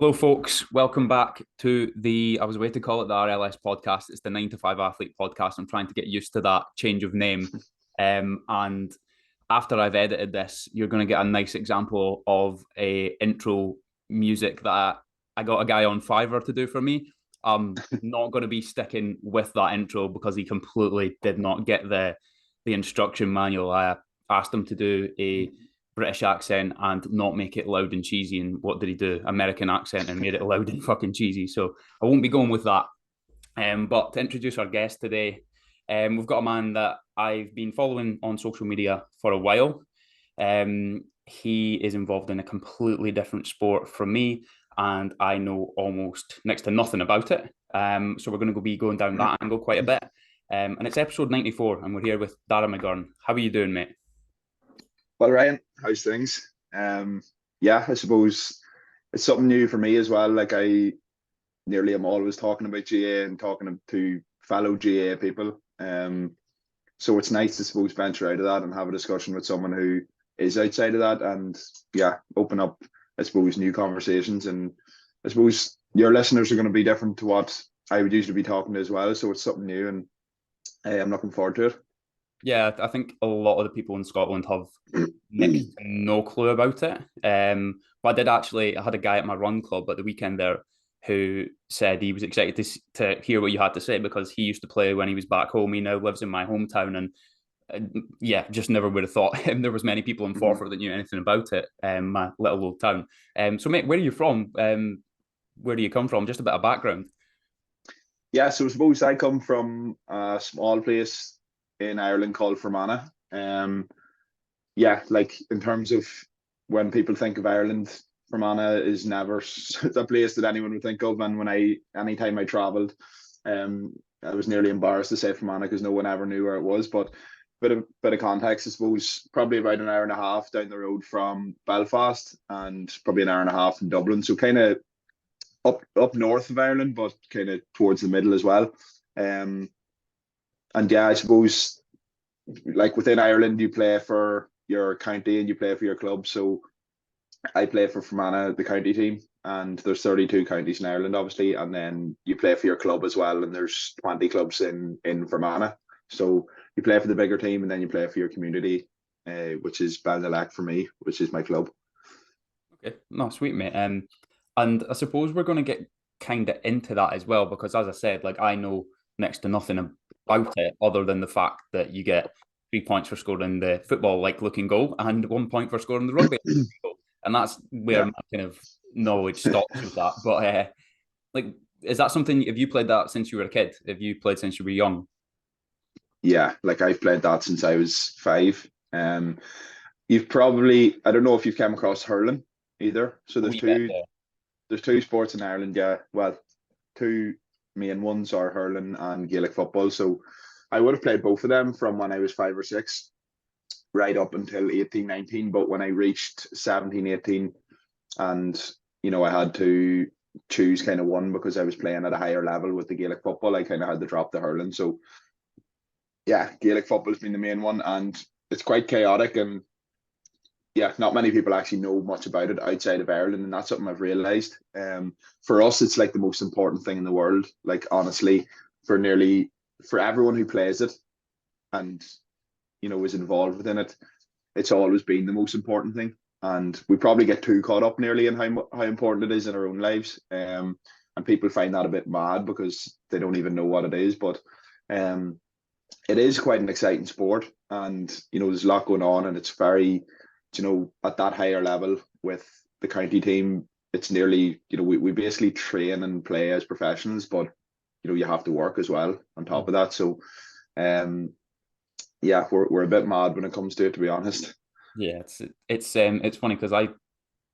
Hello, folks. Welcome back to I was away to call it the RLS podcast. It's the 9 to 5 Athlete podcast. I'm trying to get used to that change of name. And after I've edited this, you're going to get a nice example of a intro music that I got a guy on Fiverr to do for me. I'm not going to be sticking with that intro because he completely did not get the instruction manual. I asked him to do a British accent and not make it loud and cheesy. And what did he do? American accent and made it loud and fucking cheesy. So I won't be going with that. But to introduce our guest today, we've got a man that I've been following on social media for a while. He is involved in a completely different sport from me, and I know almost next to nothing about it. So we're going to be going down that angle quite a bit. And it's episode 94, and we're here with Darragh McGurn. How are you doing, mate? Well, Ryan, how's things? Yeah, I suppose it's something new for me as well. Like I nearly am always talking about GAA and talking to fellow GAA people. So it's nice to suppose venture out of that and have a discussion with someone who is outside of that, and yeah, open up, I suppose, new conversations. And I suppose your listeners are going to be different to what I would usually be talking to as well. So it's something new, and I'm looking forward to it. Yeah, I think a lot of the people in Scotland have next to no clue about it. But I had a guy at my run club at the weekend there who said he was excited to hear what you had to say because he used to play when he was back home. He now lives in my hometown, and yeah, just never would have thought there was many people in Forfar that knew anything about it. My little old town. So, mate, where are you from? Where do you come from? Just a bit of background. Yeah, so I suppose I come from a small place in Ireland called Fermanagh. Yeah, like in terms of when people think of Ireland, Fermanagh is never the place that anyone would think of. And anytime I travelled, I was nearly embarrassed to say Fermanagh because no one ever knew where it was. But bit of context, I suppose, probably about an hour and a half down the road from Belfast, and probably an hour and a half from Dublin. So kind of up north of Ireland, but kind of towards the middle as well. And yeah, I suppose like within Ireland, you play for your county and you play for your club. So I play for Fermanagh, the county team, and there's 32 counties in Ireland, obviously, and then you play for your club as well, and there's 20 clubs in Fermanagh. So you play for the bigger team, and then you play for your community, which is Ballinalack for me, which is my club. Okay, no, sweet, mate. And I suppose we're going to get kind of into that as well because, as I said, like I know next to nothing about it other than the fact that you get 3 points for scoring the football-like looking goal and 1 point for scoring the rugby goal, and that's where Yeah. my kind of knowledge stops with that. But like, is that something? Have you played that since you were a kid? Have you played since you were young? Yeah, like I've played that since I was 5. You've probably, I don't know if you've come across hurling either. So A wee bit, yeah. there's two sports in Ireland. Yeah, well, two main ones are hurling and Gaelic football. So I would have played both of them from when I was 5 or 6, right up until 18, 19. But when I reached 17, 18, and I had to choose kind of one because I was playing at a higher level with the Gaelic football, I kind of had to drop the hurling. So yeah, Gaelic football's been the main one, and it's quite chaotic, and yeah, not many people actually know much about it outside of Ireland, and that's something I've realised. For us, it's like the most important thing in the world. Like honestly, for everyone who plays it, and is involved within it, it's always been the most important thing. And we probably get too caught up nearly in how important it is in our own lives. And people find that a bit mad because they don't even know what it is. But it is quite an exciting sport, and there's a lot going on, and it's very, at that higher level with the county team, it's nearly, we basically train and play as professionals, but you have to work as well on top of that. So yeah, we're a bit mad when it comes to it, to be honest. Yeah, it's funny because I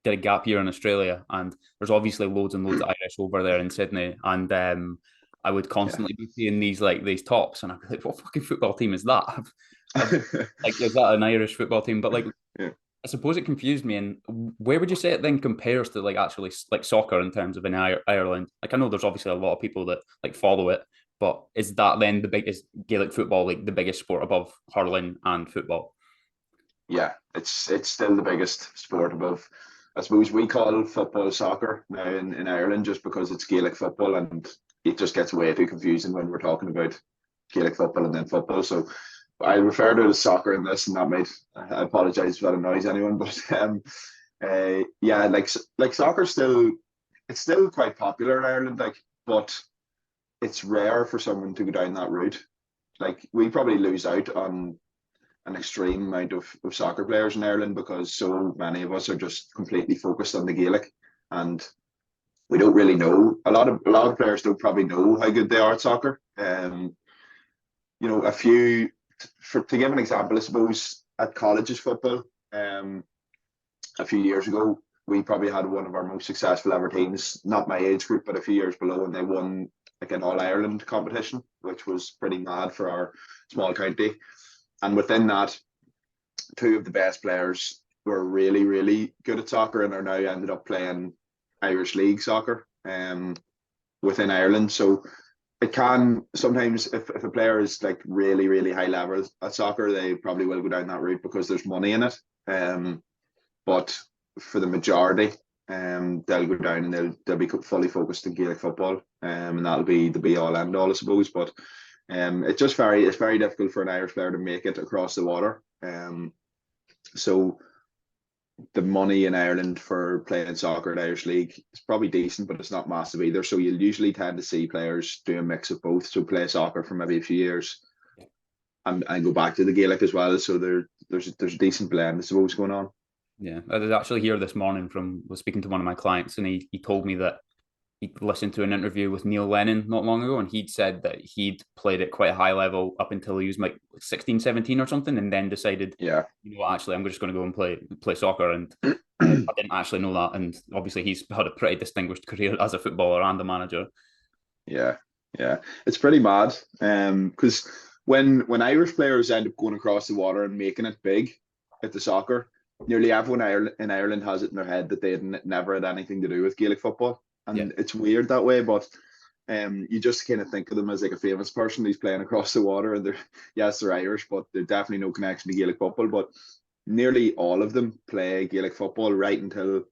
did a gap year in Australia, and there's obviously loads and loads of Irish over there in Sydney, and I would Yeah. constantly be seeing these tops, and I'd be like, "What fucking football team is that?" Like, is that an Irish football team? But like, Yeah. I suppose it confused me. And where would you say it then compares to like actually like soccer in terms of in Ireland? Like, I know there's obviously a lot of people that like follow it, but is that then the biggest Gaelic football, like the biggest sport above hurling and football? Yeah, it's still the biggest sport above I suppose we call football soccer now in Ireland just because it's Gaelic football, and it just gets way too confusing when we're talking about Gaelic football and then football. So I refer to it as soccer in this, and that might, I apologise if that annoys anyone, but yeah, like soccer still, it's still quite popular in Ireland, like, but it's rare for someone to go down that route. Like we probably lose out on an extreme amount of soccer players in Ireland because so many of us are just completely focused on the Gaelic, and we don't really know. A lot of players don't probably know how good they are at soccer. You know, a few, to give an example, I suppose at colleges football, a few years ago, we probably had one of our most successful ever teams, not my age group, but a few years below, and they won like an All Ireland competition, which was pretty mad for our small county. And within that, two of the best players were really, really good at soccer and are now ended up playing Irish League soccer within Ireland. So it can sometimes, if a player is like really, really high level at soccer, they probably will go down that route because there's money in it. But for the majority, they'll go down and they'll be fully focused in Gaelic football, and that'll be the be all end all, I suppose. But it's very difficult for an Irish player to make it across the water. So the money in Ireland for playing soccer at Irish League is probably decent, but it's not massive either. So you'll usually tend to see players do a mix of both. So play soccer for maybe a few years and go back to the Gaelic as well. So there's a decent blend, I suppose, going on. Yeah, I was actually here this morning was speaking to one of my clients, and he told me that he listened to an interview with Neil Lennon not long ago, and he'd said that he'd played at quite a high level up until he was like 16, 17 or something, and then decided, yeah, you know what, actually, I'm just going to go and play soccer. And I didn't actually know that. And obviously, he's had a pretty distinguished career as a footballer and a manager. Yeah, it's pretty mad. Because when Irish players end up going across the water and making it big at the soccer, nearly everyone in Ireland has it in their head that they had never had anything to do with Gaelic football. And it's weird that way, but you just kind of think of them as like a famous person who's playing across the water, and they're Irish, but they're definitely no connection to Gaelic football. But nearly all of them play Gaelic football right until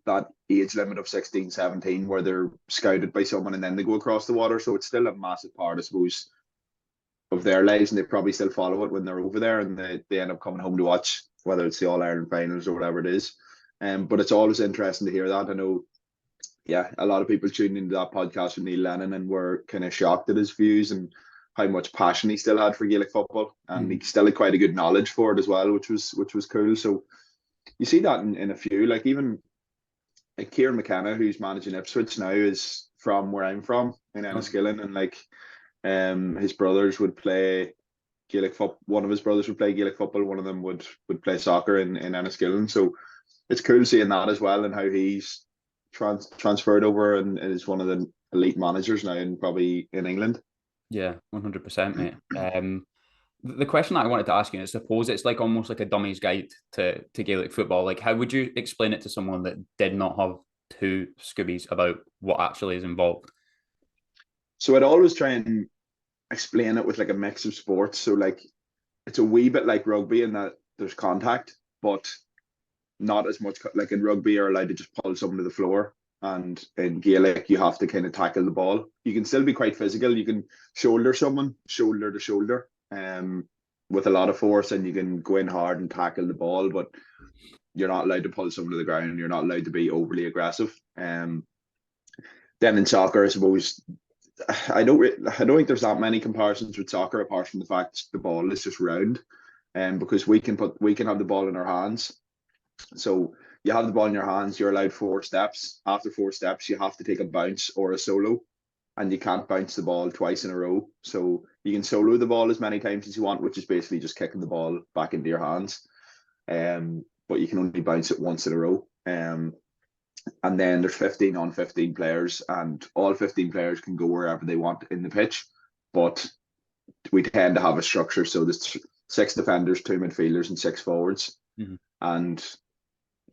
that age limit of 16, 17, where they're scouted by someone and then they go across the water. So it's still a massive part, I suppose, of their lives, and they probably still follow it when they're over there, and they end up coming home to watch, whether it's the All Ireland finals or whatever it is. But it's always interesting to hear that. I know, yeah, a lot of people tuned into that podcast with Neil Lennon and were kind of shocked at his views and how much passion he still had for Gaelic football, and he still had quite a good knowledge for it as well, which was cool. So you see that in a few, like even like Kieran McKenna, who's managing Ipswich now, is from where I'm from in Enniskillen, and like his brothers would play Gaelic football. One of his brothers would play Gaelic football. One of them would play soccer in Enniskillen. So it's cool seeing that as well, and how he's transferred over and is one of the elite managers now, and probably in England. Yeah, 100%, mate. The question that I wanted to ask you, I suppose it's like almost like a dummy's guide to Gaelic football. Like, how would you explain it to someone that did not have two scoobies about what actually is involved? So I'd always try and explain it with like a mix of sports. So like it's a wee bit like rugby in that there's contact, but not as much. Like in rugby, you're allowed to just pull someone to the floor, and in Gaelic, you have to kind of tackle the ball. You can still be quite physical. You can shoulder someone, shoulder to shoulder, with a lot of force, and you can go in hard and tackle the ball, but you're not allowed to pull someone to the ground. You're not allowed to be overly aggressive. Then in soccer, I suppose I don't think there's that many comparisons with soccer apart from the fact the ball is just round, because we can have the ball in our hands. So you have the ball in your hands, you're allowed 4 steps. After 4 steps, you have to take a bounce or a solo, and you can't bounce the ball twice in a row. So you can solo the ball as many times as you want, which is basically just kicking the ball back into your hands. But you can only bounce it once in a row. And then there's 15 on 15 players, and all 15 players can go wherever they want in the pitch. But we tend to have a structure. So there's 6 defenders, 2 midfielders, and 6 forwards. Mm-hmm. And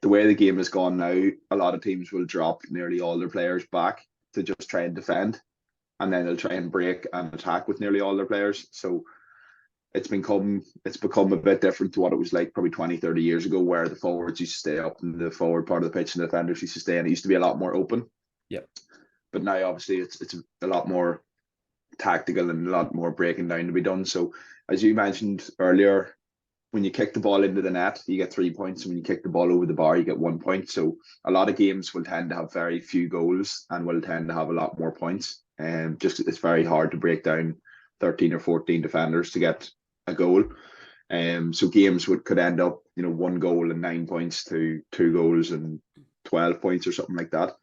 the way the game has gone now, a lot of teams will drop nearly all their players back to just try and defend, and then they'll try and break and attack with nearly all their players. So it's become a bit different to what it was like probably 20, 30 years ago, where the forwards used to stay up in the forward part of the pitch and the defenders used to stay, and it used to be a lot more open. Yeah. But now obviously it's a lot more tactical and a lot more breaking down to be done. So as you mentioned earlier, when you kick the ball into the net, you get 3 points. And when you kick the ball over the bar, you get 1 point. So a lot of games will tend to have very few goals and will tend to have a lot more points. And just it's very hard to break down 13 or 14 defenders to get a goal. So games could end up, 1 goal and 9 points to 2 goals and 12 points or something like that.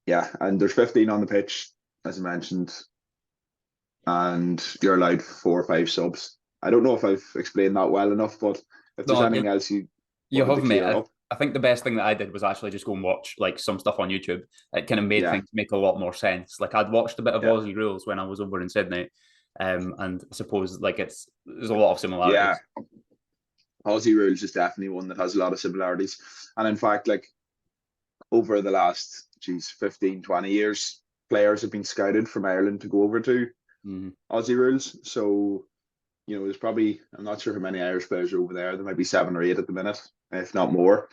Yeah, and there's 15 on the pitch, as I mentioned, and you're allowed 4 or 5 subs. I don't know if I've explained that well enough, but if there's anything else you have, mate. I think the best thing that I did was actually just go and watch like some stuff on YouTube. It kind of made things make a lot more sense. Like I'd watched a bit of Aussie Rules when I was over in Sydney, and I suppose like there's a lot of similarities. Yeah, Aussie Rules is definitely one that has a lot of similarities, and in fact, like over the last 15, 20 years, players have been scouted from Ireland to go over to Aussie Rules. So, there's probably, I'm not sure how many Irish players are over there. There might be 7 or 8 at the minute, if not more.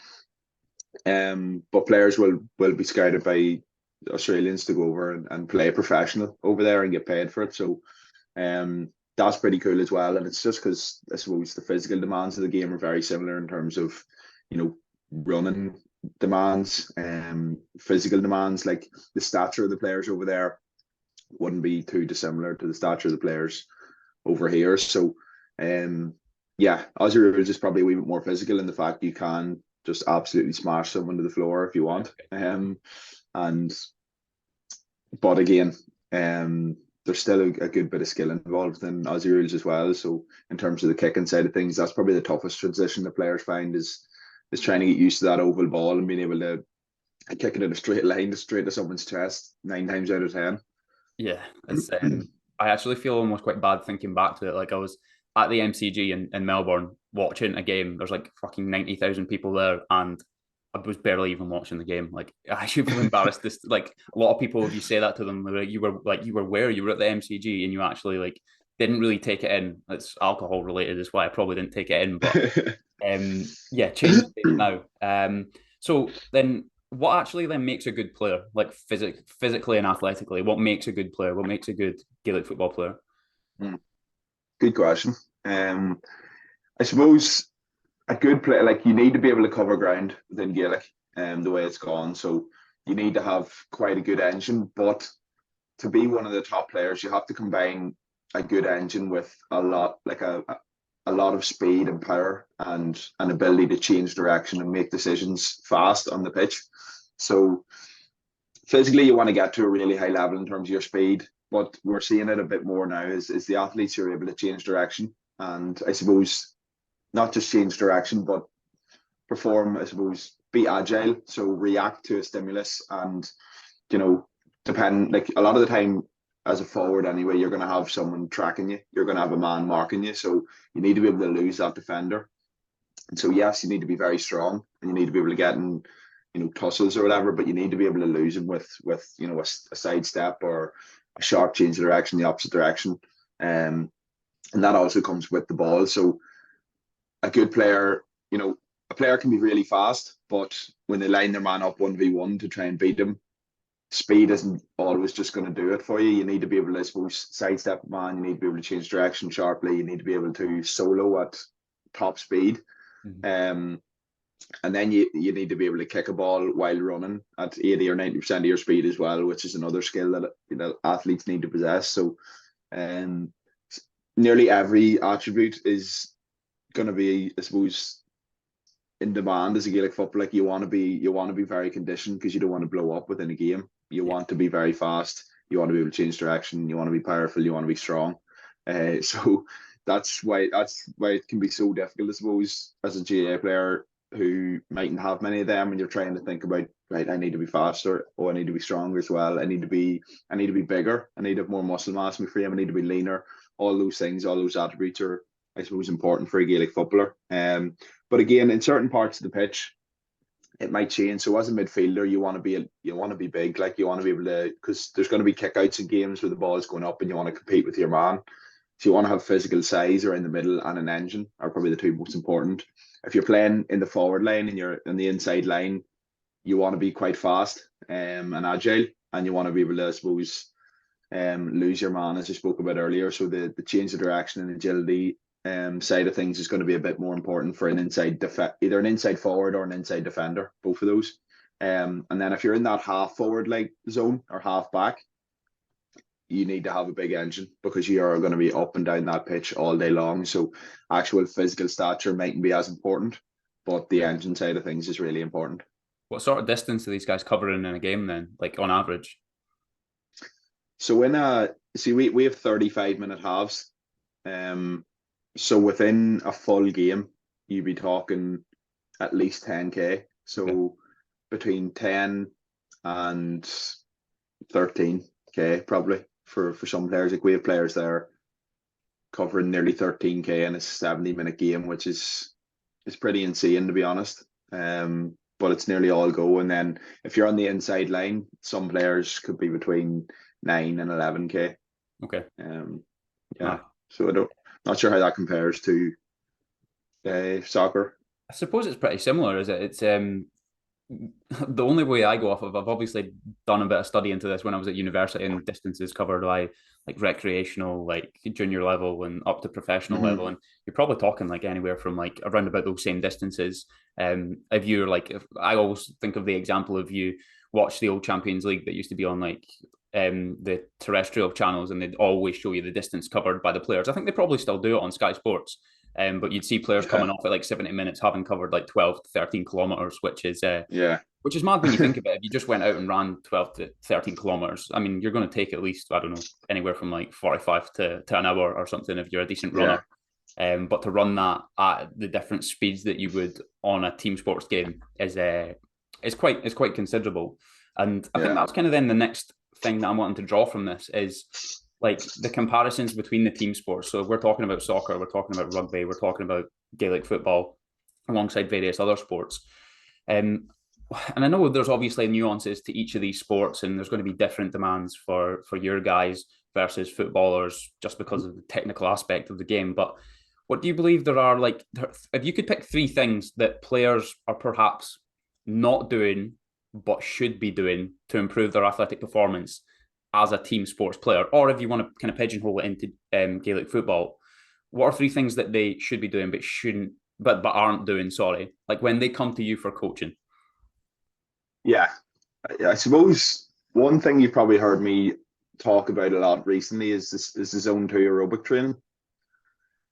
But players will be scouted by Australians to go over and play professional over there and get paid for it. So that's pretty cool as well. And it's just because I suppose the physical demands of the game are very similar in terms of, running demands, physical demands. Like the stature of the players over there wouldn't be too dissimilar to the stature of the players over here. So Aussie Rules is probably a wee bit more physical in the fact you can just absolutely smash someone to the floor if you want. But again, there's still a good bit of skill involved in Aussie Rules as well. So in terms of the kicking side of things, that's probably the toughest transition that players find is trying to get used to that oval ball and being able to kick it in a straight line straight to someone's chest 9 times out of 10. Yeah, it's I actually feel almost quite bad thinking back to it. Like I was at the MCG in Melbourne watching a game. There's like fucking 90,000 people there, and I was barely even watching the game. Like I should feel embarrassed. This like a lot of people, if you say that to them, like, you were where you were at the MCG and you actually like didn't really take it in. It's alcohol related, is why I probably didn't take it in. But change now. So then, what actually then makes a good player, like physically and athletically? What makes a good player? What makes a good Gaelic football player? Good question. I suppose a good player, like you need to be able to cover ground within Gaelic, the way it's gone. So you need to have quite a good engine, but to be one of the top players, you have to combine a good engine with a lot of speed and power and an ability to change direction and make decisions fast on the pitch. So physically, you want to get to a really high level in terms of your speed. But we're seeing it a bit more now is the athletes who are able to change direction. And I suppose not just change direction, but perform, I suppose, be agile. So react to a stimulus and, depend, like a lot of the time as a forward anyway, you're going to have someone tracking you. You're going to have a man marking you. So you need to be able to lose that defender. And so, yes, you need to be very strong and you need to be able to get in, tussles or whatever, but you need to be able to lose him with a sidestep or a sharp change of direction, the opposite direction. And that also comes with the ball. So a good player, a player can be really fast, but when they line their man up 1v1 to try and beat them, speed isn't always just going to do it for you. You need to be able to, I suppose, sidestep a man. You need to be able to change direction sharply. You need to be able to solo at top speed. And then you need to be able to kick a ball while running at 80 or 90% of your speed as well, which is another skill that athletes need to possess. So nearly every attribute is going to be, I suppose, in demand as a Gaelic footballer. Like you want to be very conditioned because you don't want to blow up within a game. You want to be very fast. You want to be able to change direction. You want to be powerful. You want to be strong. So that's why it can be so difficult, I suppose, as a GAA player who mightn't have many of them, and you're trying to think about, right, I need to be faster. Oh, I need to be stronger as well. I need to be bigger. I need to have more muscle mass in my frame. I need to be leaner. All those things, all those attributes are, I suppose, important for a Gaelic footballer. But again, in certain parts of the pitch, it might change. So as a midfielder, you want to be big, like you want to be able to, because there's going to be kickouts in games where the ball is going up and you want to compete with your man. So you want to have physical size around the middle and an engine are probably the two most important. If you're playing in the forward line and you're in the inside line, you want to be quite fast and agile, and you want to be able to, I suppose, lose your man, as I spoke about earlier. So the change of direction and agility side of things is going to be a bit more important for an either an inside forward or an inside defender, both of those. And then if you're in that half forward like zone or half back, you need to have a big engine because you are going to be up and down that pitch all day long. So actual physical stature mightn't be as important, but the engine side of things is really important. What sort of distance are these guys covering in a game then, like on average? So we have 35-minute halves. So within a full game, you'd be talking at least 10K. So Okay. between 10 and 13K probably for some players. Like we have players there covering nearly 13K in a 70-minute game, which is pretty insane to be honest. But it's nearly all go. And then if you're on the inside line, some players could be between 9 and 11K. Okay. Yeah. So not sure how that compares to soccer. I suppose it's pretty similar, is it? It's the only way I go off of, I've obviously done a bit of study into this when I was at university, and distances covered by like recreational, like junior level and up to professional level. And you're probably talking like anywhere from like around about those same distances. If you're like, if I always think of the example of you watch the old Champions League that used to be on like the terrestrial channels, and they'd always show you the distance covered by the players. I think they probably still do it on Sky Sports. But you'd see players coming off at like 70 minutes having covered like 12 to 13 kilometers, which is mad when you think of it. If you just went out and ran 12 to 13 kilometers, I mean, you're going to take at least, I don't know, anywhere from like 45 to an hour or something if you're a decent runner. But to run that at the different speeds that you would on a team sports game is quite considerable. And I think that's kind of then the next thing that I'm wanting to draw from this is like the comparisons between the team sports. So if we're talking about soccer, we're talking about rugby, we're talking about Gaelic football alongside various other sports. And I know there's obviously nuances to each of these sports, and there's going to be different demands for your guys versus footballers just because of the technical aspect of the game. But what do you believe there are, like, if you could pick three things that players are perhaps not doing but should be doing to improve their athletic performance as a team sports player, or if you want to kind of pigeonhole it into Gaelic football, what are three things that they should be doing but aren't doing? Sorry, like when they come to you for coaching. Yeah, I suppose one thing you've probably heard me talk about a lot recently is the zone 2 aerobic training.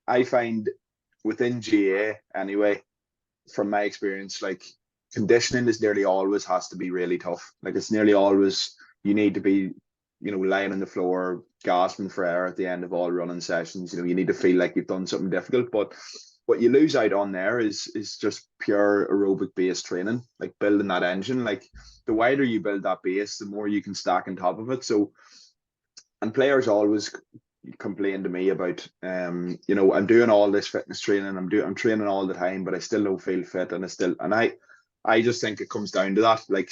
I find within GAA anyway, from my experience, like conditioning is nearly always has to be really tough. Like it's nearly always you need to be, lying on the floor, gasping for air at the end of all running sessions. You need to feel like you've done something difficult. But what you lose out on there is just pure aerobic based training, like building that engine. Like the wider you build that base, the more you can stack on top of it. So, and players always complain to me about, I'm doing all this fitness training, I'm training all the time, but I still don't feel fit, and I just think it comes down to that. Like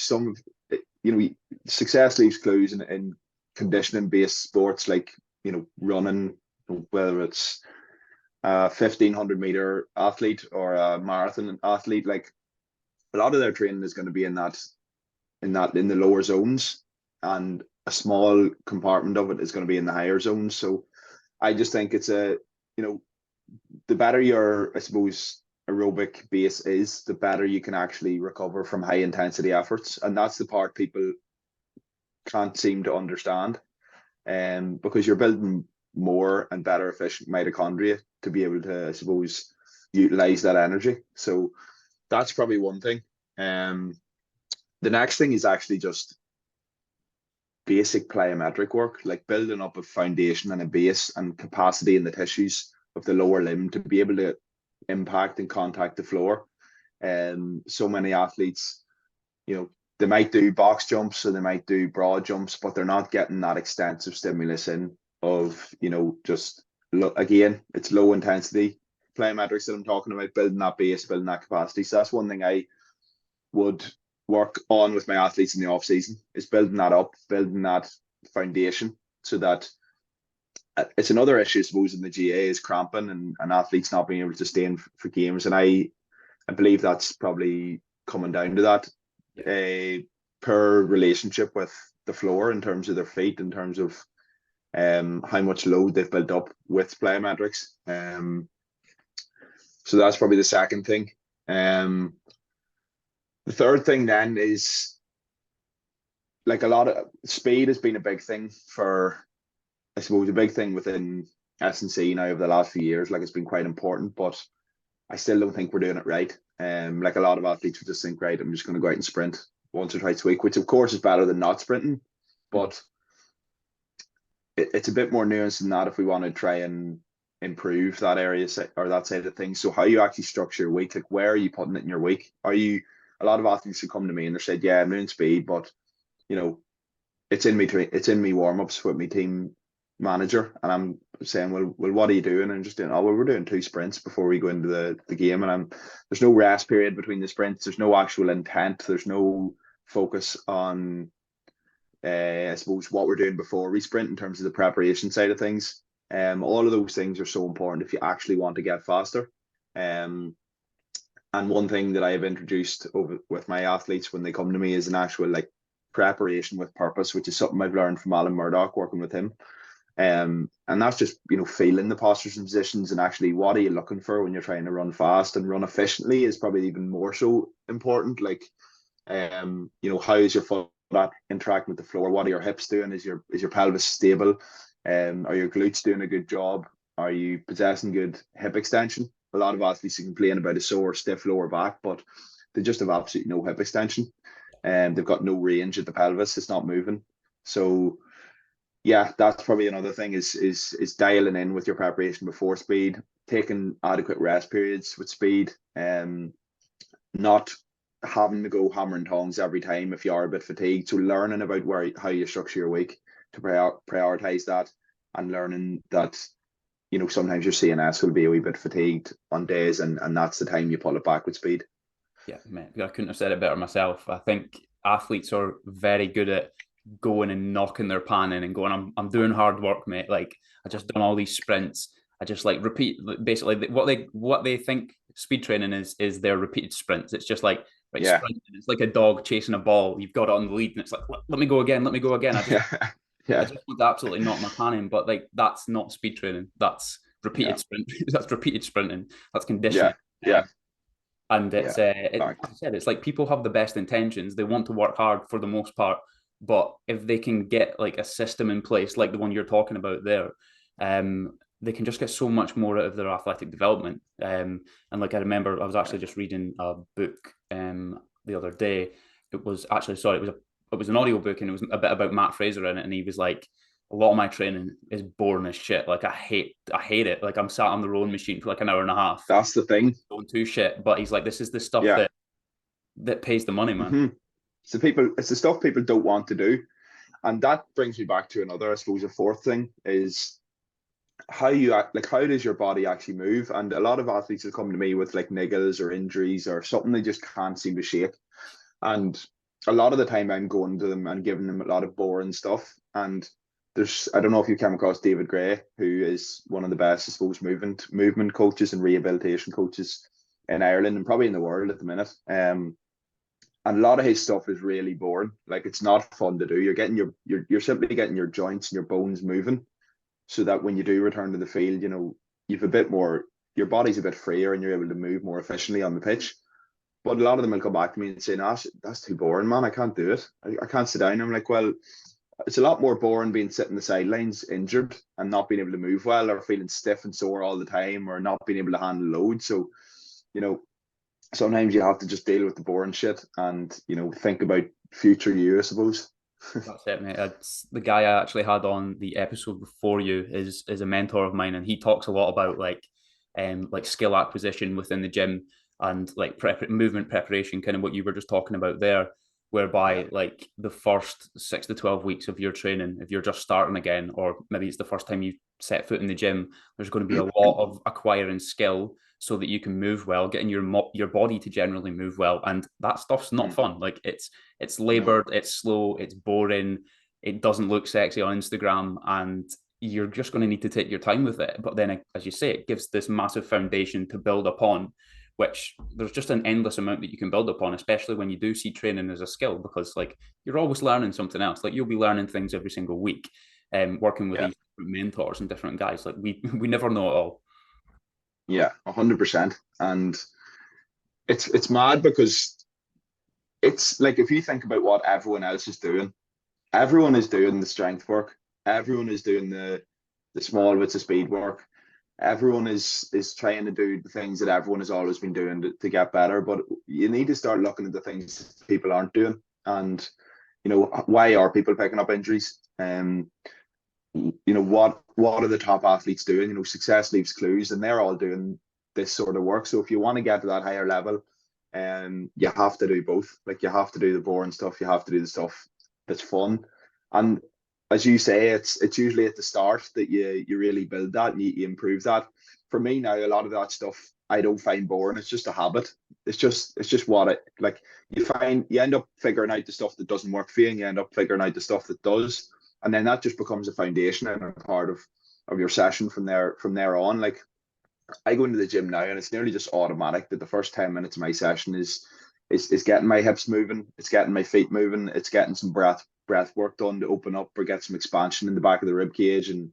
success leaves clues in conditioning based sports like running, whether it's a 1,500-meter athlete or a marathon athlete. Like a lot of their training is going to be in the lower zones, and a small compartment of it is going to be in the higher zones. So I just think it's the better your, I suppose, aerobic base is, the better you can actually recover from high intensity efforts. And that's the part people can't seem to understand. Because you're building more and better efficient mitochondria to be able to, I suppose, utilize that energy. So that's probably one thing. The next thing is actually just basic plyometric work, like building up a foundation and a base and capacity in the tissues of the lower limb to be able to impact and contact the floor. So many athletes, they might do box jumps or they might do broad jumps, but they're not getting that extensive stimulus in of, again, it's low intensity plyometrics that I'm talking about, building that base, building that capacity. So that's one thing would work on with my athletes in the off season is building that up, building that foundation, so that it's another issue, I suppose, in the GAA is cramping and athletes not being able to stay in for games. And I believe that's probably coming down to that. A poor relationship with the floor in terms of their feet, in terms of how much load they've built up with plyometrics. So that's probably the second thing. The third thing then is, like, a lot of speed has been a big thing for, I suppose, a big thing within S&C now over the last few years. Like, it's been quite important, but I still don't think we're doing it right. Like, a lot of athletes would just think, right, I'm just going to go out and sprint once or twice a week, which of course is better than not sprinting, but it's a bit more nuanced than that if we want to try and improve that area or that side of things. So how you actually structure your week, like, where are you putting it in your week? Are you, a lot of athletes who come to me and they said, yeah, I'm doing speed, but you know, it's in me warm-ups with my team manager, and I'm saying, well, what are you doing? And just doing, oh, well, we're doing 2 sprints before we go into the game, and there's no rest period between the sprints. There's no actual intent. There's no focus on, I suppose, what we're doing before we sprint in terms of the preparation side of things. All of those things are so important if you actually want to get faster. And one thing that I have introduced over with my athletes when they come to me is an actual, like, preparation with purpose, which is something I've learned from Alan Murdoch working with him. And that's just, feeling the postures and positions, and actually what are you looking for when you're trying to run fast and run efficiently is probably even more so important. Like, how is your foot interacting with the floor? What are your hips doing? Is your pelvis stable? Are your glutes doing a good job? Are you possessing good hip extension? A lot of athletes complain about a sore, stiff lower back, but they just have absolutely no hip extension, and they've got no range at the pelvis. It's not moving. So yeah, that's probably another thing is dialing in with your preparation before speed, taking adequate rest periods with speed, not having to go hammer and tongs every time if you are a bit fatigued. So learning about how you structure your week to prioritize that, and learning that, sometimes your CNS will be a wee bit fatigued on days, and that's the time you pull it back with speed. Yeah, mate, I couldn't have said it better myself. I think athletes are very good at going and knocking their pan in and going, I'm doing hard work, mate. Like, I just done all these sprints. I just, like, repeat, basically what they think speed training is their repeated sprints. It's just like, right, Yeah. sprinting. It's like a dog chasing a ball. You've got it on the lead, and it's like, let me go again. Let me go again. I just want to absolutely knock my pan in, but, like, that's not speed training. That's repeated sprint. That's repeated sprinting. That's conditioning. Yeah. And it's like I said, it's like people have the best intentions. They want to work hard for the most part, but if they can get, like, a system in place, like the one you're talking about there, they can just get so much more out of their athletic development. And, like, I remember I was actually just reading a book the other day. It was an audio book, and it was a bit about Matt Fraser in it, and he was like, a lot of my training is boring as shit. Like, I hate it. Like, I'm sat on the rowing machine for like an hour and a half. That's the thing. Going to shit. But he's like, this is the stuff that pays the money, man. Mm-hmm. It's the stuff people don't want to do. And that brings me back to another, I suppose, a fourth thing is how does your body actually move? And a lot of athletes will come to me with, like, niggles or injuries or something they just can't seem to shake. And a lot of the time I'm going to them and giving them a lot of boring stuff. And I don't know if you came across David Gray, who is one of the best, I suppose, movement coaches and rehabilitation coaches in Ireland and probably in the world at the minute. And a lot of his stuff is really boring. Like, it's not fun to do. You're simply getting your joints and your bones moving, so that when you do return to the field, you've a bit more, your body's a bit freer and you're able to move more efficiently on the pitch. But a lot of them will come back to me and say, no, that's too boring, man. I can't do it. I can't sit down. I'm like, well, it's a lot more boring being sitting the sidelines injured and not being able to move well, or feeling stiff and sore all the time, or not being able to handle load. So, sometimes you have to just deal with the boring shit and, think about future you, I suppose. That's it, mate. It's the guy I actually had on the episode before you is a mentor of mine, and he talks a lot about like skill acquisition within the gym and, like, movement preparation, kind of what you were just talking about there. whereby Yeah. like the first 6 to 12 weeks of your training, if you're just starting again, or maybe it's the first time you set foot in the gym, there's going to be a lot of acquiring skill so that you can move well, getting your body to generally move well, and that stuff's not fun. Like it's No. labored, it's slow, it's boring, it doesn't look sexy on Instagram, and you're just going to need to take your time with it. But then, as you say, it gives this massive foundation to build upon, which there's just an endless amount that you can build upon, especially when you do see training as a skill, because like you're always learning something else. Like you'll be learning things every single week, working with Yeah. these mentors and different guys. Like we never know it all. Yeah, 100%. And it's mad because it's like if you think about what everyone else is doing, everyone is doing the strength work, everyone is doing the small bits of speed work, everyone is trying to do the things that everyone has always been doing to get better. But you need to start looking at the things people aren't doing, and why are people picking up injuries? What are the top athletes doing? Success leaves clues, and they're all doing this sort of work. So if you want to get to that higher level, you have to do both. Like you have to do the boring stuff, you have to do the stuff that's fun. And as you say, it's usually at the start that you really build that and you improve that. For me now, a lot of that stuff I don't find boring. It's just a habit. It's just what it like. You end up figuring out the stuff that doesn't work for you, and you end up figuring out the stuff that does, and then that just becomes a foundation and a part of your session from there on. Like I go into the gym now and it's nearly just automatic that the first 10 minutes of my session is getting my hips moving, it's getting my feet moving, it's getting some breath work done to open up or get some expansion in the back of the rib cage and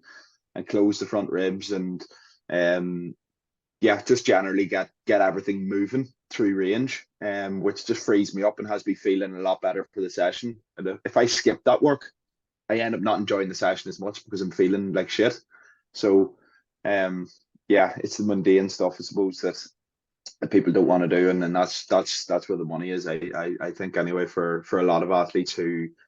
close the front ribs, and yeah, just generally get everything moving through range, which just frees me up and has me feeling a lot better for the session. And if I skip that work, I end up not enjoying the session as much because I'm feeling like shit. So, yeah, it's the mundane stuff, I suppose, that people don't want to do, and then that's where the money is. I think anyway for a lot of athletes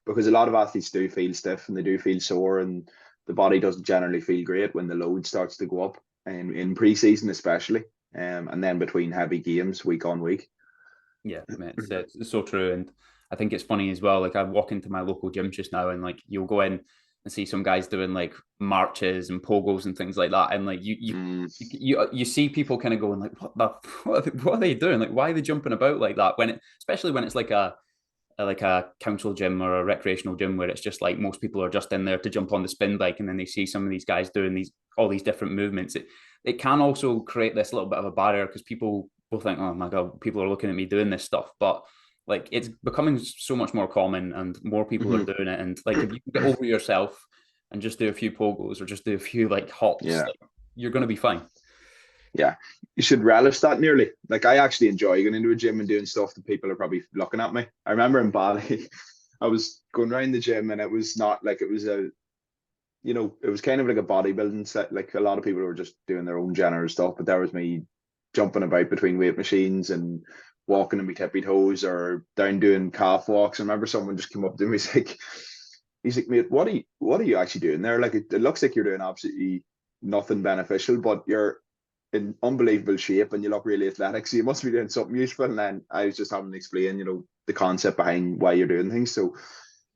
because a lot of athletes do feel stiff and they do feel sore, and the body doesn't generally feel great when the load starts to go up, in pre-season especially, and then between heavy games week on week. Yeah, mate, it's so true. And I think it's funny as well. Like I walk into my local gym just now, and like you'll go in and see some guys doing like marches and pogos and things like that, and like you see people kind of going like, what are they doing? Like, why are they jumping about like that? Especially when it's like a council gym or a recreational gym where it's just like most people are just in there to jump on the spin bike, and then they see some of these guys doing all these different movements. It can also create this little bit of a barrier because people will think, oh my god, people are looking at me doing this stuff, but like it's becoming so much more common and more people are doing it. And like if you can get over yourself and just do a few pogos or just do a few like hops, Yeah. like, you're going to be fine. Yeah, you should relish that nearly. Like I actually enjoy going into a gym and doing stuff that people are probably looking at me. I remember in Bali, I was going around the gym and it was not like it was it was kind of like a bodybuilding set. Like a lot of people were just doing their own general stuff, but there was me jumping about between weight machines and walking in my tippy toes or down doing calf walks. I remember someone just came up to me, he's like, mate, what are you actually doing there? Like it looks like you're doing absolutely nothing beneficial, but you're in unbelievable shape and you look really athletic. So you must be doing something useful. And then I was just having to explain, the concept behind why you're doing things. So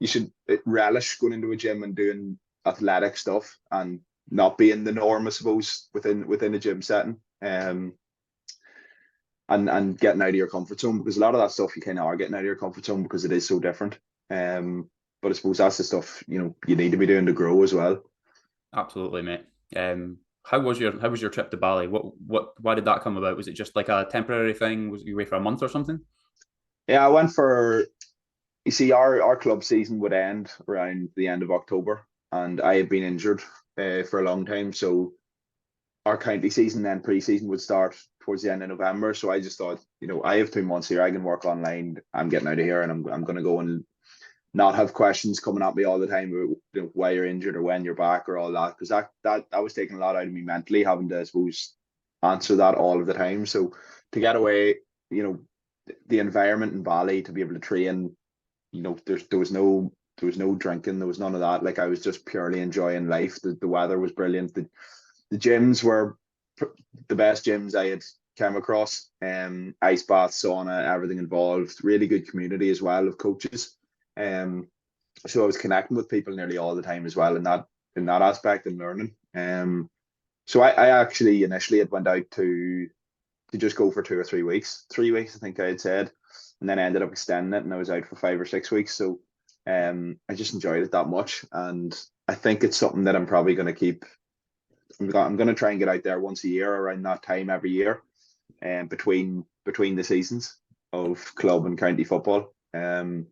you should relish going into a gym and doing athletic stuff and not being the norm, I suppose, within a gym setting. And getting out of your comfort zone, because a lot of that stuff you kind of are getting out of your comfort zone because it is so different. But I suppose that's the stuff you need to be doing to grow as well. Absolutely, mate. How was your trip to Bali? Why did that come about? Was it just like a temporary thing? Was you away for a month or something? Yeah, I went for. You see, our club season would end around the end of October, and I had been injured for a long time, so our county season, then pre-season, would start towards the end of November. So I just thought, I have 2 months here. I can work online. I'm getting out of here, and I'm going to go and not have questions coming at me all the time about why you're injured or when you're back or all that, because that was taking a lot out of me mentally, having to, I suppose, answer that all of the time. So to get away, the environment in Bali, to be able to train, there was no drinking, there was none of that. Like I was just purely enjoying life. The weather was brilliant. The gyms were the best gyms I had came across. Ice bath, sauna, everything involved. Really good community as well of coaches. So I was connecting with people nearly all the time as well in that aspect and learning. So I actually initially had went out to just go for 2 or 3 weeks. 3 weeks, I think I had said, and then I ended up extending it, and I was out for 5 or 6 weeks. So I just enjoyed it that much, and I think it's something that I'm probably going to keep. I'm going to try and get out there once a year around that time every year, and between the seasons of club and county football. And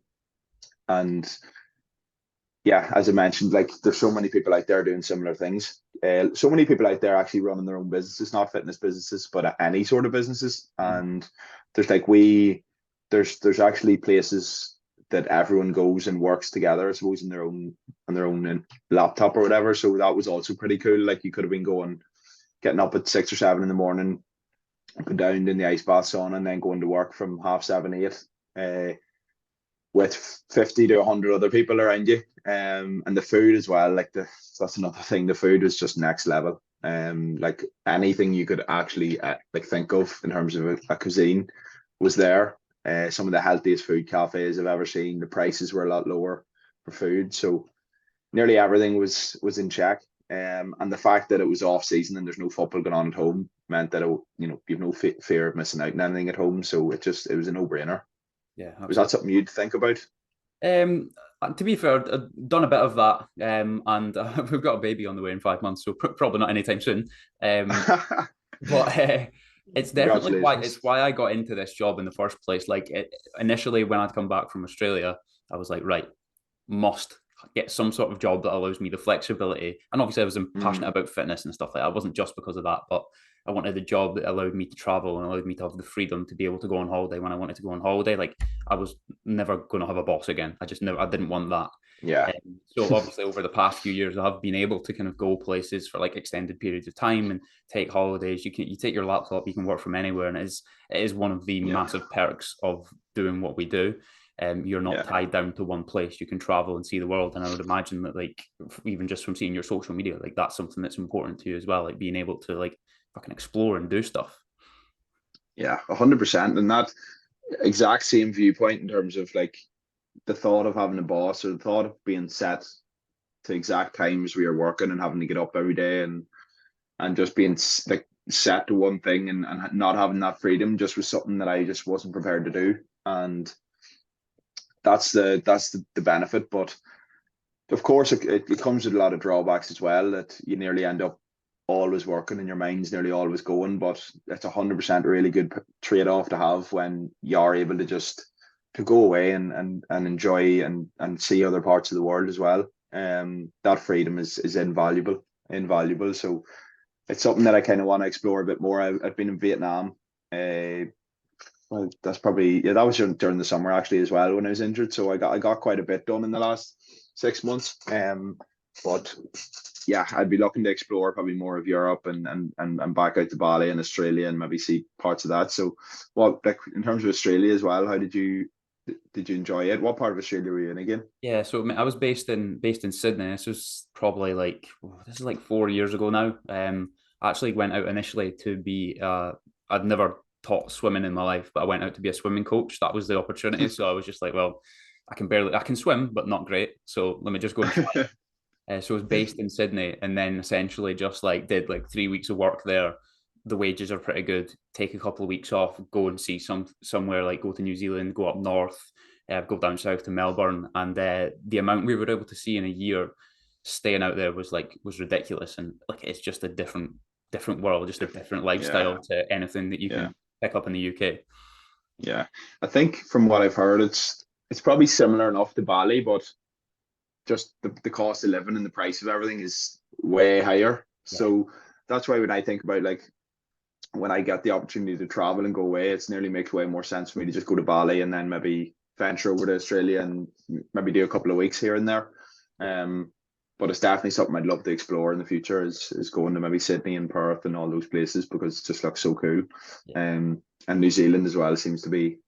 yeah, as I mentioned, like there's so many people out there doing similar things. So many people out there actually running their own businesses, not fitness businesses, but any sort of businesses. And there's there's actually places that everyone goes and works together, I suppose, in their own laptop or whatever. So that was also pretty cool. Like you could have been getting up at 6 or 7 in the morning, go down in the ice bath sauna, and then going to work from 7:30, 8. With 50 to 100 other people around you, and the food as well. Like that's another thing. The food was just next level. Like anything you could actually like think of in terms of a cuisine was there. Some of the healthiest food cafes I've ever seen. The prices were a lot lower for food, so nearly everything was in check. And the fact that it was off season and there's no football going on at home meant that you've no fear of missing out on anything at home. So it was a no brainer. Yeah, absolutely. Was that something you'd think about? To be fair, I've done a bit of that, and we've got a baby on the way in 5 months, so probably not anytime soon. But it's definitely why I got into this job in the first place. Like initially, when I'd come back from Australia, I was like, right, must get some sort of job that allows me the flexibility. And obviously, I was passionate about fitness and stuff like that. It wasn't just because of that, but I wanted a job that allowed me to travel and allowed me to have the freedom to be able to go on holiday when I wanted to go on holiday. Like I was never going to have a boss again. I didn't want that. Yeah. So obviously over the past few years, I have been able to kind of go places for like extended periods of time and take holidays. You take your laptop, you can work from anywhere. And it is one of the massive perks of doing what we do. You're not tied down to one place. You can travel and see the world. And I would imagine that like, even just from seeing your social media, like that's something that's important to you as well. Like being able to like fucking explore and do stuff. Yeah, 100%. And that exact same viewpoint in terms of like the thought of having a boss or the thought of being set to exact times we are working and having to get up every day and just being like set to one thing and not having that freedom just was something that I just wasn't prepared to do. And that's the benefit. But of course it comes with a lot of drawbacks as well, that you nearly end up always working and your mind's nearly always going. But it's 100% a really good trade-off to have when you are able to go away and enjoy and see other parts of the world as well. That freedom is invaluable. So it's something that I kind of want to explore a bit more. I've been in Vietnam. Well, that's probably that was during the summer actually as well when I was injured. So I got quite a bit done in the last 6 months. But yeah, I'd be looking to explore probably more of Europe and back out to Bali and Australia and maybe see parts of that. So, well, like in terms of Australia as well, how did you enjoy it? What part of Australia were you in again? Yeah, so I was based in Sydney. This was probably this is like 4 years ago now. I actually went out initially to be I'd never taught swimming in my life, but I went out to be a swimming coach. That was the opportunity. So I was just like, well, I can swim, but not great. So let me just go and try. So I was based in Sydney, and then essentially just like did like 3 weeks of work there. The wages are pretty good. Take a couple of weeks off, go and see somewhere, like go to New Zealand, go up north, go down south to Melbourne, and the amount we were able to see in a year staying out there was ridiculous. And like it's just a different world, just a different lifestyle to anything that you can pick up in the UK. Yeah, I think from what I've heard, it's probably similar enough to Bali, but just the cost of living and the price of everything is way higher. Yeah. So that's why when I think about like when I get the opportunity to travel and go away, it's nearly makes way more sense for me to just go to Bali and then maybe venture over to Australia and maybe do a couple of weeks here and there. But it's definitely something I'd love to explore in the future is going to maybe Sydney and Perth and all those places because it just looks so cool. Yeah. And New Zealand as well seems to be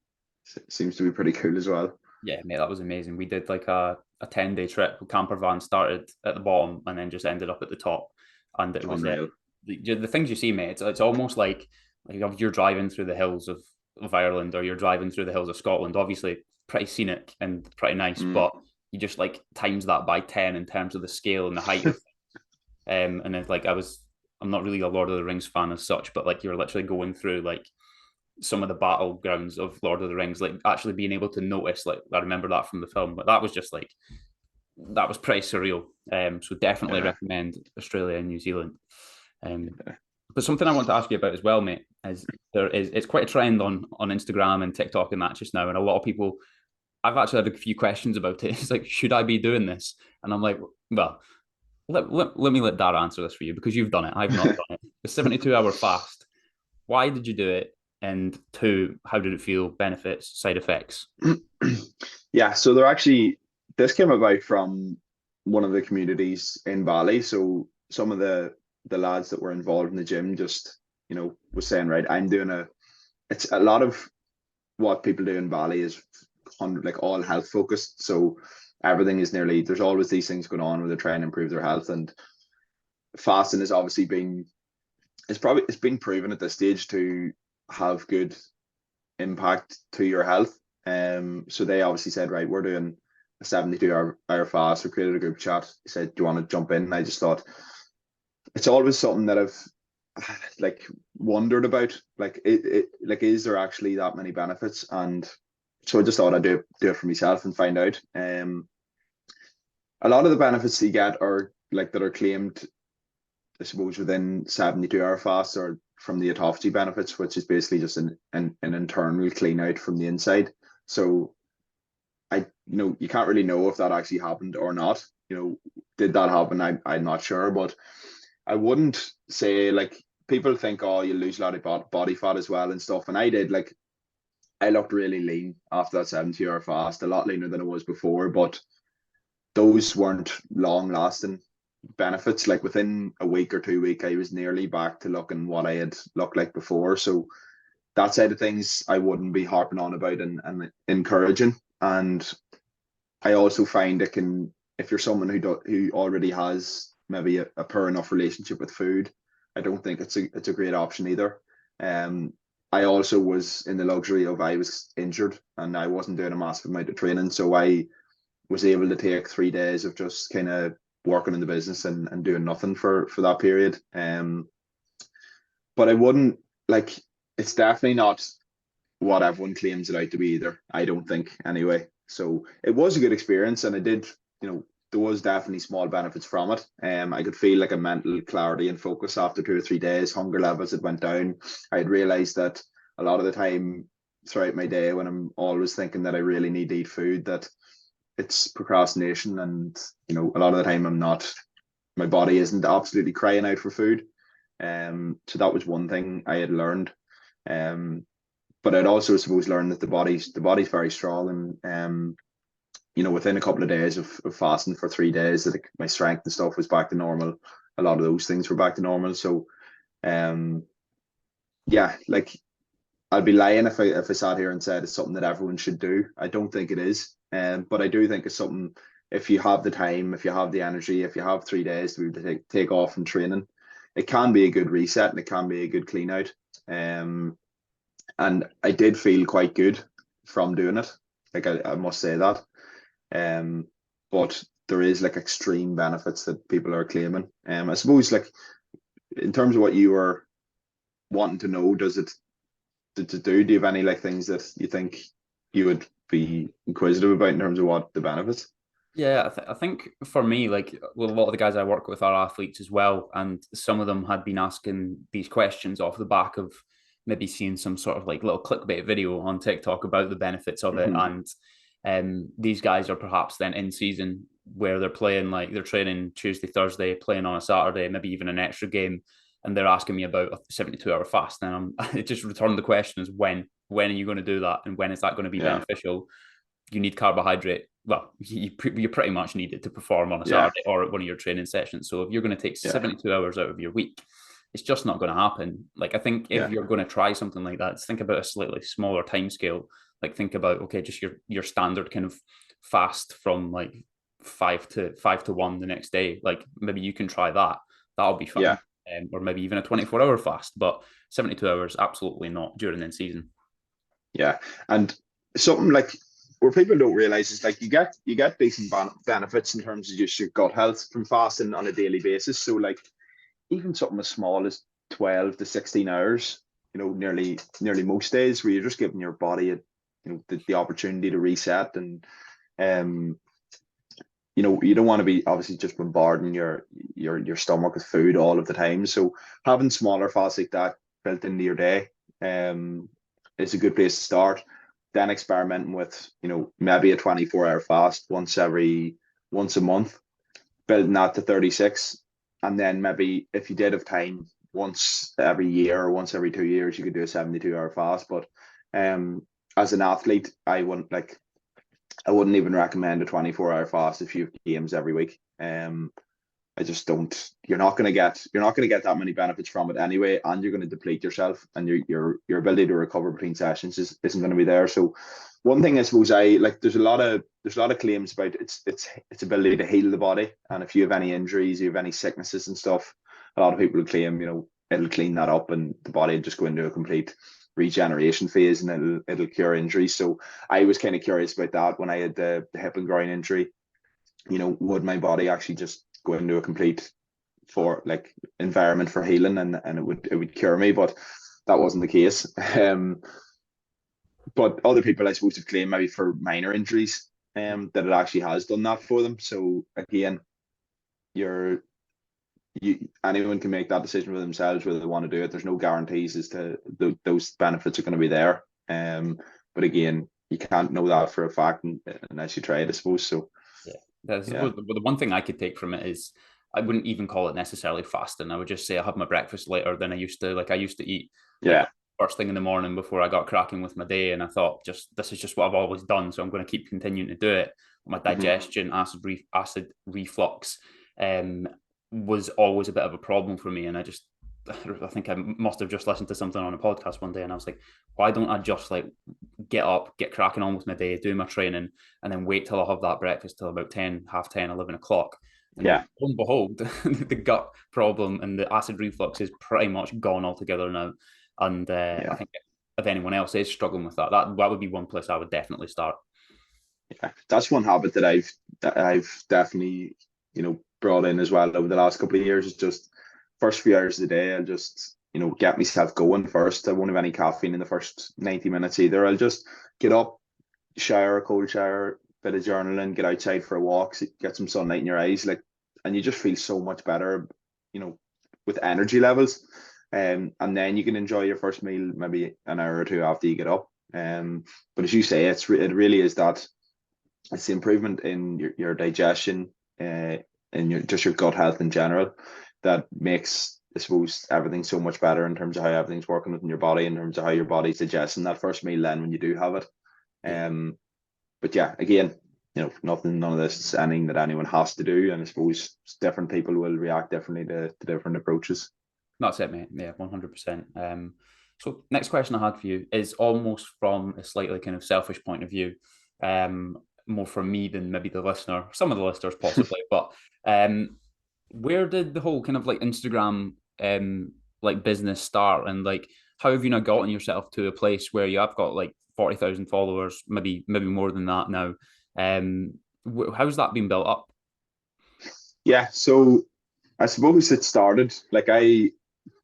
pretty cool as well. Yeah, mate, that was amazing. We did like a 10-day trip. Camper van started at the bottom and then just ended up at the top. And it was the things you see, mate. It's almost like like if you're driving through the hills of Ireland, or you're driving through the hills of Scotland, obviously pretty scenic and pretty nice, but you just like times that by 10 in terms of the scale and the height of and it's like I'm not really a Lord of the Rings fan as such, but like you're literally going through like some of the battlegrounds of Lord of the Rings, like actually being able to notice, like I remember that from the film, but that was just like that was pretty surreal. So definitely recommend Australia and New Zealand. But something I want to ask you about as well, mate, is it's quite a trend on Instagram and TikTok and that just now, and a lot of people. I've actually had a few questions about it. It's like, should I be doing this? And I'm like, well, let me let Darragh answer this for you, because you've done it. I've not done it. The 72-hour fast. Why did you do it? And two, how did it feel? Benefits, side effects? Yeah, so this came about from one of the communities in Bali. So some of the lads that were involved in the gym just, was saying, right, it's a lot of what people do in Bali is like all health focused. So everything is there's always these things going on where they're trying to improve their health, and fasting is obviously it's been proven at this stage to have good impact to your health. So they obviously said, right, we're doing a 72-hour fast. We created a group chat. He said, do you want to jump in? And I just thought, it's always something that I've like wondered about. Like, like, is there actually that many benefits? And so I just thought I'd do it for myself and find out. A lot of the benefits that you get are like that are claimed, I suppose, within 72-hour fasts, or from the autophagy benefits, which is basically just an internal clean out from the inside. So you can't really know if that actually happened or not. Did that happen? I'm not sure, but I wouldn't say, like, people think, oh, you lose a lot of body fat as well and stuff. And I did, like, I looked really lean after that 72-hour fast, a lot leaner than I was before, but those weren't long lasting benefits. Like, within a week or 2 weeks, I was nearly back to looking what I had looked like before. So that side of things I wouldn't be harping on about and encouraging. And I also find it can, if you're someone who already has maybe a poor enough relationship with food, I don't think it's a great option either. I also was in the luxury of, I was injured and I wasn't doing a massive amount of training, so I was able to take 3 days of just kind of working in the business and doing nothing for that period. But I wouldn't, like, it's definitely not what everyone claims it out to be either, I don't think, anyway. So it was a good experience, and I did, there was definitely small benefits from it. I could feel like a mental clarity and focus after 2 or 3 days. Hunger levels had went down. I had realized that a lot of the time throughout my day, when I'm always thinking that I really need to eat food, that it's procrastination, and a lot of the time my body isn't absolutely crying out for food. So that was one thing I had learned. But I'd also, I suppose, learned that the body's very strong, and within a couple of days of fasting for 3 days, that my strength and stuff was back to normal. A lot of those things were back to normal. So, yeah, like, I'd be lying if I sat here and said it's something that everyone should do. I don't think it is. But I do think it's something, if you have the time, if you have the energy, if you have 3 days to be able to take off from training, it can be a good reset and it can be a good clean out. And I did feel quite good from doing it. Like, I must say that. But there is, like, extreme benefits that people are claiming. I suppose, like, in terms of what you were wanting to know, do you have any, like, things that you think you would be inquisitive about in terms of what the benefits? Yeah, I think for me, like, well, a lot of the guys I work with are athletes as well, and some of them had been asking these questions off the back of maybe seeing some sort of like little clickbait video on TikTok about the benefits of it. And these guys are perhaps then in season where they're playing, like, they're training Tuesday, Thursday, playing on a Saturday, maybe even an extra game, and they're asking me about a 72-hour fast. And I just returned the question as when are you going to do that, and when is that going to be beneficial? You need carbohydrate. Well, you pretty much need it to perform on a Saturday or one of your training sessions. So if you're going to take 72 hours out of your week, it's just not going to happen. Like, I think if you're going to try something like that, think about a slightly smaller time scale. Like, think about, okay, just your standard kind of fast from like 5 to 1 the next day. Like, maybe you can try that. That'll be fun. or maybe even a 24-hour fast, but 72 hours, absolutely not during the season. Yeah, and something like where people don't realize is like you get decent benefits in terms of just your gut health from fasting on a daily basis. So like even something as small as 12 to 16 hours, nearly most days, where you're just giving your body the opportunity to reset. And um you don't want to be obviously just bombarding your stomach with food all of the time. So having smaller fasts like that built into your day is a good place to start. Then experimenting with maybe a 24-hour fast once a month, building that to 36. And then maybe if you did have time, once every year or once every 2 years, you could do a 72-hour fast. But as an athlete, I wouldn't even recommend a 24-hour fast if you have games every week. I just don't. You're not gonna get that many benefits from it anyway, and you're gonna deplete yourself, and your ability to recover between sessions isn't going to be there. So, one thing I suppose I like, there's a lot of claims about its ability to heal the body, and if you have any injuries, you have any sicknesses and stuff, a lot of people claim it'll clean that up, and the body will just go into a complete regeneration phase, and it'll cure injuries. So I was kind of curious about that when I had the hip and groin injury. Would my body actually just go into a complete environment for healing, and it would cure me? But that wasn't the case. But other people, I suppose, have claimed maybe for minor injuries that it actually has done that for them. So again, anyone can make that decision for themselves whether they want to do it. There's no guarantees as to those benefits are going to be there. But again, you can't know that for a fact unless you try it, I suppose. So I suppose the one thing I could take from it is I wouldn't even call it necessarily fasting. I would just say I have my breakfast later than I used to. Like I used to eat first thing in the morning before I got cracking with my day, and I thought this is just what I've always done, so I'm going to keep continuing to do it. My digestion, acid reflux, was always a bit of a problem for me, and I think I must have just listened to something on a podcast one day, and I was like, why don't I just get up, get cracking on with my day, do my training, and then wait till I have that breakfast till about 10, half 10, 11 o'clock. And lo and behold, the gut problem and the acid reflux is pretty much gone altogether now. And I think if anyone else is struggling with that would be one place I would definitely start. Yeah, that's one habit that I've definitely brought in as well over the last couple of years. Is just first few hours of the day, I'll just get myself going first. I won't have any caffeine in the first 90 minutes either. I'll just get up, shower, cold shower, bit of journaling, get outside for a walk, get some sunlight in your eyes, and you just feel so much better, with energy levels. And then you can enjoy your first meal maybe an hour or two after you get up. But as you say, it really is that it's the improvement in your digestion, and your gut health in general that makes, I suppose, everything so much better in terms of how everything's working within your body, in terms of how your body's digesting that first meal then when you do have it. But yeah, again, none of this is anything that anyone has to do, and I suppose different people will react differently to different approaches. That's it, mate. Yeah, 100%. So next question I had for you is almost from a slightly kind of selfish point of view, more from me than maybe the listener, some of the listeners possibly, but where did the whole kind of Instagram business start, and how have you now gotten yourself to a place where you have got 40,000 followers, maybe more than that now? How's that been built up? Yeah, so I suppose it started I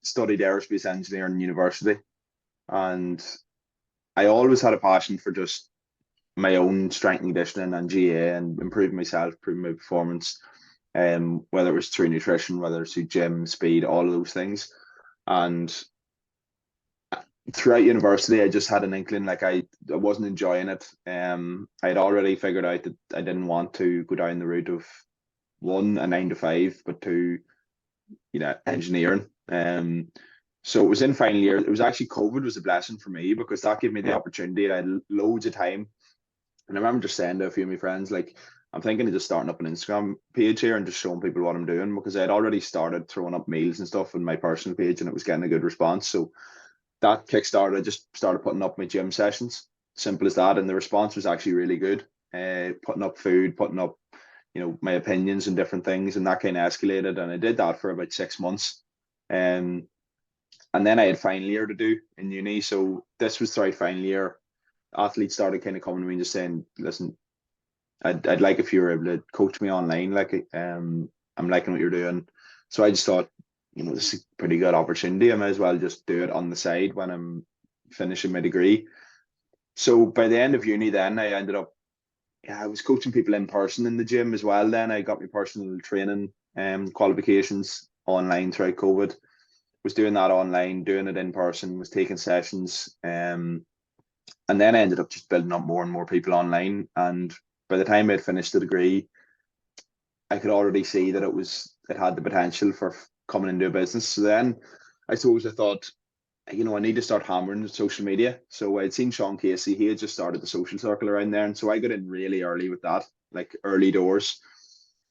studied aerospace engineering in university, and I always had a passion for just my own strength and conditioning and GAA and improving myself, improving my performance, whether it was through nutrition, whether it's through gym, speed, all of those things. And throughout university, I just had an inkling I wasn't enjoying it. I'd already figured out that I didn't want to go down the route of one, a 9 to 5, but two, engineering. So it was in final year. It was actually COVID was a blessing for me because that gave me the opportunity. I had loads of time. And I remember just saying to a few of my friends, I'm thinking of just starting up an Instagram page here and just showing people what I'm doing, because I had already started throwing up meals and stuff on my personal page and it was getting a good response. So that kickstarted, I just started putting up my gym sessions. Simple as that. And the response was actually really good. Putting up food, putting up, my opinions and different things. And that kind of escalated. And I did that for about 6 months. And then I had final year to do in uni. So this was throughout final year. Athletes started kind of coming to me and just saying, listen, I'd like if you were able to coach me online. Like, I'm liking what you're doing. So I just thought, this is a pretty good opportunity. I might as well just do it on the side when I'm finishing my degree. So by the end of uni, then I ended up, I was coaching people in person in the gym as well. Then I got my personal training qualifications online throughout COVID. Was doing that online, doing it in person, was taking sessions. And then I ended up just building up more and more people online. And by the time I'd finished the degree, I could already see that it had the potential for coming into a business. So then I suppose I thought, I need to start hammering social media. So I'd seen Sean Casey, he had just started the social circle around there. And so I got in really early with that, like early doors,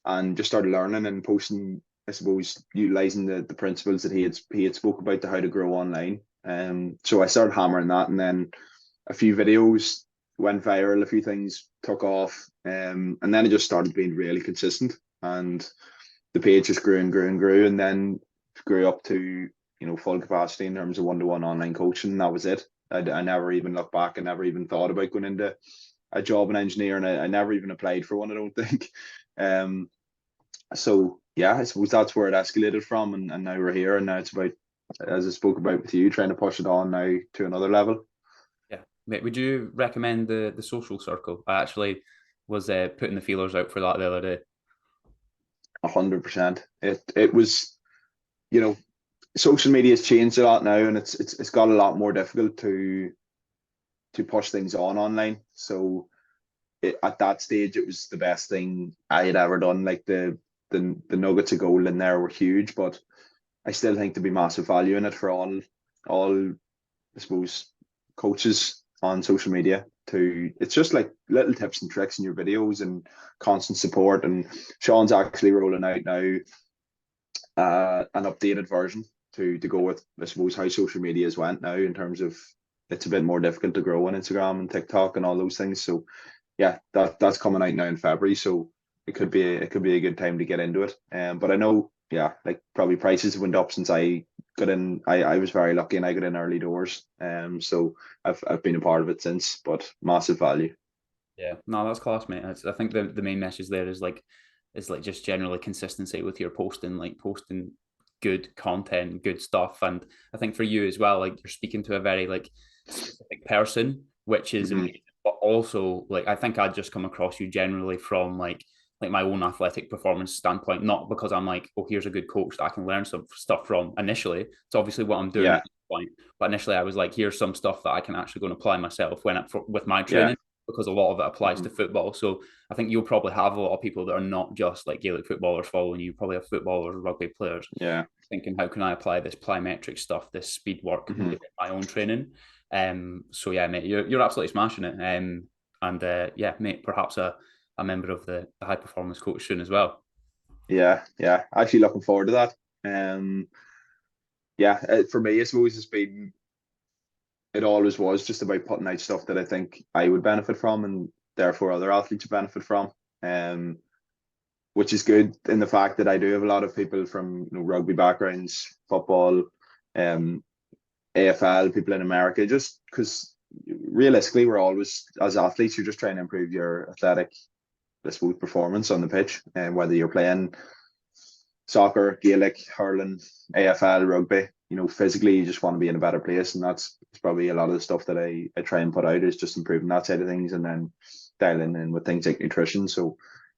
and just started learning and posting, I suppose, utilizing the principles that he had spoke about to how to grow online. So I started hammering that, and then a few videos went viral, a few things took off, and then it just started being really consistent, and the page just grew and grew and grew, and then grew up to full capacity in terms of one-to-one online coaching. And that was it. I never even looked back. I never even thought about going into a job in engineering. I never even applied for one, I don't think. So yeah, I suppose that's where it escalated from, and now we're here, and now it's about, as I spoke about with you, trying to push it on now to another level. Yeah, mate, would you recommend the social circle? I actually was putting the feelers out for that the other day. 100%. It was, social media has changed a lot now, and it's got a lot more difficult to push things online. So at that stage, it was the best thing I had ever done. Like the nuggets of gold in there were huge, but I still think there'd be massive value in it for all I suppose coaches on social media. It's just like little tips and tricks in your videos and constant support. And Sean's actually rolling out now an updated version to go with, I suppose, how social media has went now, in terms of it's a bit more difficult to grow on Instagram and TikTok and all those things. So yeah, that's coming out now in February. So it could be a good time to get into it. But I know, yeah, like probably prices have went up since I got in. I was very lucky and I got in early doors. So I've been a part of it since, but massive value. Yeah, no, that's class, mate. I think the main message there is just generally consistency with your posting, like posting good content, good stuff. And I think for you as well, like you're speaking to a very like specific person, which is amazing. But also, like I think I'd just come across you generally from like my own athletic performance standpoint, not because I'm like, oh, here's a good coach that I can learn some stuff from initially. It's obviously what I'm doing Yeah, at this point. But initially I was like, here's some stuff that I can actually go and apply myself with my yeah. training, because a lot of it applies to football. So I think you'll probably have a lot of people that are not just like Gaelic footballers following you. Probably have footballers, rugby players, Yeah. thinking, how can I apply this plyometric stuff, this speed work within my own training? So yeah, mate, you're absolutely smashing it. And yeah, mate, perhaps a member of the high performance coach soon as well. Yeah, yeah. Actually looking forward to that. Yeah, for me, I suppose it always was just about putting out stuff that I think I would benefit from, and therefore other athletes would benefit from. Um, which is good in the fact that I do have a lot of people from rugby backgrounds, football, AFL, people in America, just because realistically we're always, as athletes, you're just trying to improve your athletic, I suppose, performance on the pitch, and whether you're playing soccer, Gaelic, hurling, AFL, rugby, physically you just want to be in a better place. And that's probably a lot of the stuff that I try and put out, is just improving that side of things, and then dialing in with things like nutrition. So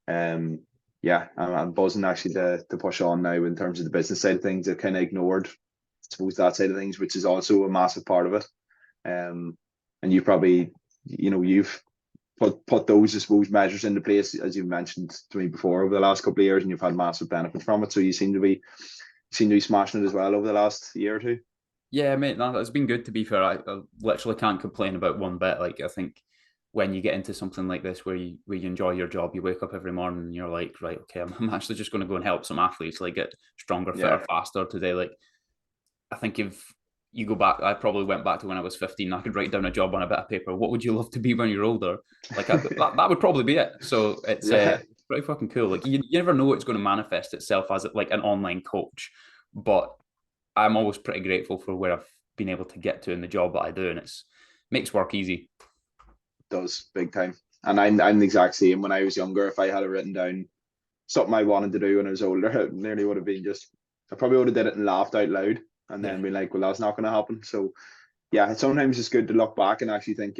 yeah, I'm buzzing actually to push on now in terms of the business side of things. I've kind of ignored, I suppose, that side of things, which is also a massive part of it. And you probably, you've put those, I suppose, measures into place, as you mentioned to me before, over the last couple of years, and you've had massive benefit from it. So you seem to be smashing it as well over the last year or two. Yeah, mate, no, it's been good, to be fair. I literally can't complain about one bit. Like I think when you get into something like this where you enjoy your job, you wake up every morning and you're like, right, okay, I'm actually just going to go and help some athletes like get stronger, fitter, faster today. Like I think if you go back, I probably went back to when I was 15. I could write down a job on a bit of paper. What would you love to be when you're older? Like that would probably be it. So it's Yeah. pretty fucking cool. Like you never know it's going to manifest itself as like an online coach, but I'm always pretty grateful for where I've been able to get to in the job that I do, and it's makes work easy. It does, big time. And I'm the exact same. When I was younger, if I had it written down something I wanted to do when I was older, it nearly would have been just, I probably would have did it and laughed out loud and then been like, well, that's not going to happen. So yeah, sometimes it's good to look back and actually think,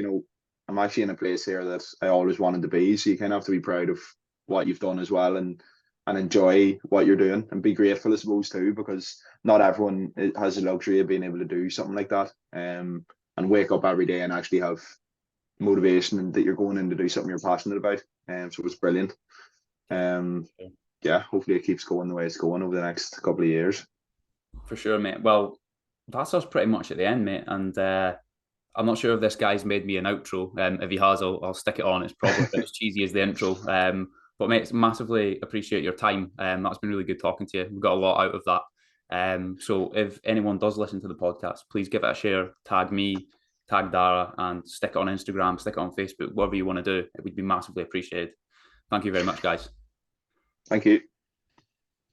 I'm actually in a place here that I always wanted to be. So you kind of have to be proud of what you've done as well, and enjoy what you're doing and be grateful, I suppose, too, because not everyone has the luxury of being able to do something like that, and wake up every day and actually have motivation and that you're going in to do something you're passionate about. So it's brilliant. Yeah, hopefully it keeps going the way it's going over the next couple of years. For sure, mate. Well, that's us pretty much at the end, mate. And I'm not sure if this guy's made me an outro. If he has, I'll stick it on. It's probably as cheesy as the intro. But mate, massively appreciate your time. That's been really good talking to you. We've got a lot out of that. So if anyone does listen to the podcast, please give it a share. Tag me, tag Darragh, and stick it on Instagram, stick it on Facebook, whatever you want to do. It would be massively appreciated. Thank you very much, guys. Thank you.